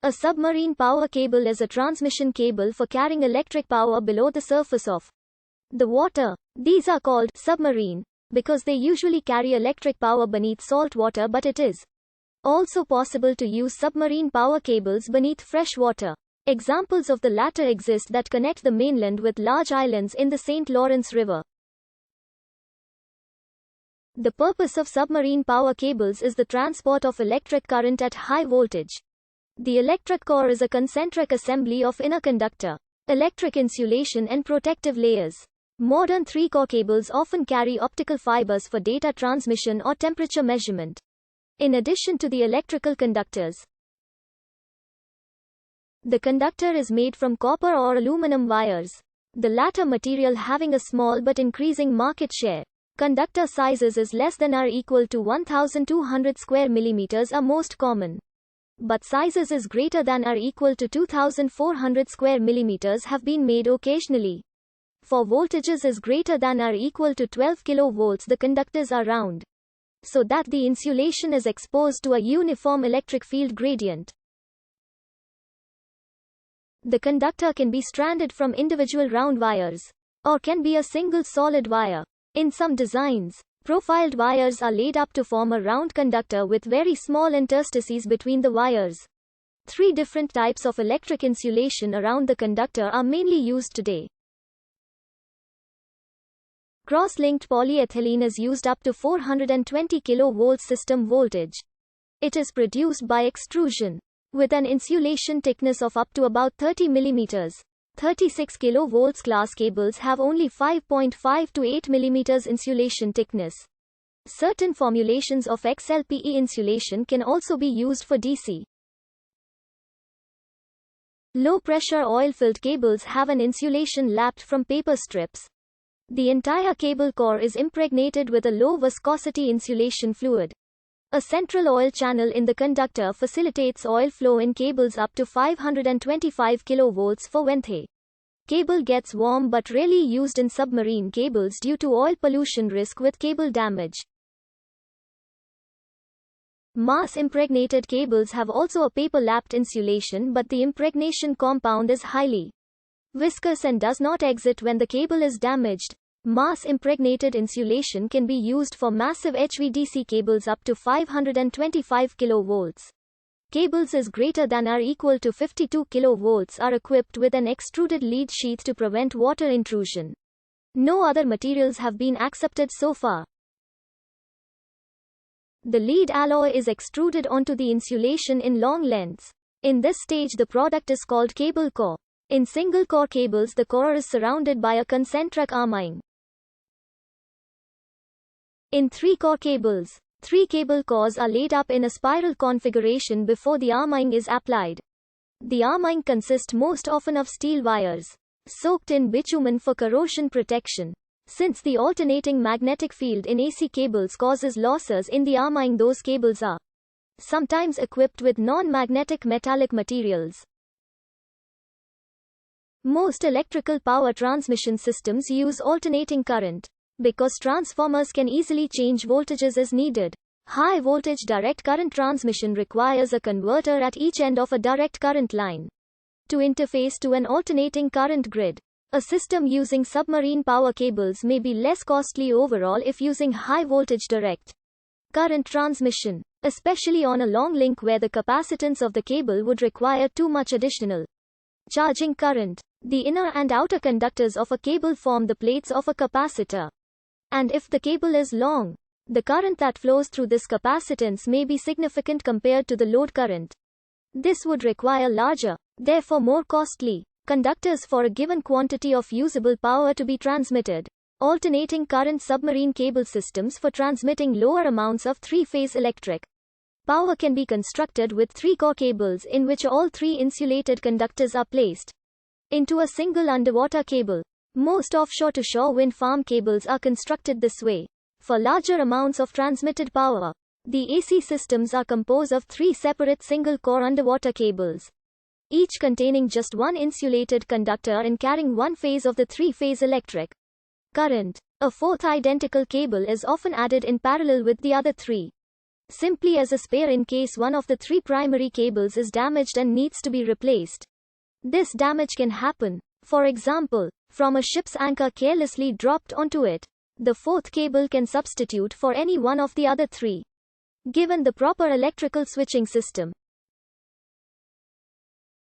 A submarine power cable is a transmission cable for carrying electric power below the surface of the water. These are called submarine because they usually carry electric power beneath salt water, but it is also possible to use submarine power cables beneath fresh water. Examples of the latter exist that connect the mainland with large islands in the St. Lawrence River. The purpose of submarine power cables is the transport of electric current at high voltage. The electric core is a concentric assembly of inner conductor, electric insulation and protective layers. Modern three-core cables often carry optical fibers for data transmission or temperature measurement. In addition to the electrical conductors, the conductor is made from copper or aluminum wires, the latter material having a small but increasing market share. Conductor sizes is less than or equal to 1200 square millimeters are most common, but sizes is greater than or equal to 2400 square millimeters have been made occasionally. For voltages is greater than or equal to 12 kilovolts, the conductors are round, so that the insulation is exposed to a uniform electric field gradient. The conductor can be stranded from individual round wires, or can be a single solid wire. In some designs, profiled wires are laid up to form a round conductor with very small interstices between the wires. Three different types of electric insulation around the conductor are mainly used today. Cross-linked polyethylene is used up to 420 kV system voltage. It is produced by extrusion, with an insulation thickness of up to about 30 mm. 36 kV class cables have only 5.5 to 8 mm insulation thickness. Certain formulations of XLPE insulation can also be used for DC. Low-pressure oil-filled cables have an insulation lapped from paper strips. The entire cable core is impregnated with a low-viscosity insulation fluid. A central oil channel in the conductor facilitates oil flow in cables up to 525 kV for when the cable gets warm, but rarely used in submarine cables due to oil pollution risk with cable damage. Mass-impregnated cables have also a paper-lapped insulation, but the impregnation compound is highly viscous and does not exit when the cable is damaged. Mass-impregnated insulation can be used for massive HVDC cables up to 525 kV. Cables is greater than or equal to 52 kV are equipped with an extruded lead sheath to prevent water intrusion. No other materials have been accepted so far. The lead alloy is extruded onto the insulation in long lengths. In this stage, the product is called cable core. In single-core cables, the core is surrounded by a concentric arming. In three-core cables, three cable cores are laid up in a spiral configuration before the arming is applied. The arming consists most often of steel wires, soaked in bitumen for corrosion protection. Since the alternating magnetic field in AC cables causes losses in the arming, those cables are sometimes equipped with non-magnetic metallic materials. Most electrical power transmission systems use alternating current, because transformers can easily change voltages as needed. High voltage direct current transmission requires a converter at each end of a direct current line to interface to an alternating current grid. A system using submarine power cables may be less costly overall if using high voltage direct current transmission, especially on a long link where the capacitance of the cable would require too much additional charging current. The inner and outer conductors of a cable form the plates of a capacitor. And if the cable is long, the current that flows through this capacitance may be significant compared to the load current. This would require larger, therefore more costly, conductors for a given quantity of usable power to be transmitted. Alternating current submarine cable systems for transmitting lower amounts of three-phase electric power can be constructed with three-core cables in which all three insulated conductors are placed into a single underwater cable. Most offshore-to-shore wind farm cables are constructed this way. For larger amounts of transmitted power, the AC systems are composed of three separate single-core underwater cables, each containing just one insulated conductor and carrying one phase of the three-phase electric current. A fourth identical cable is often added in parallel with the other three. simply as a spare in case one of the three primary cables is damaged and needs to be replaced. This damage can happen, for example, from a ship's anchor carelessly dropped onto it. The fourth cable can substitute for any one of the other three. Given the proper electrical switching system,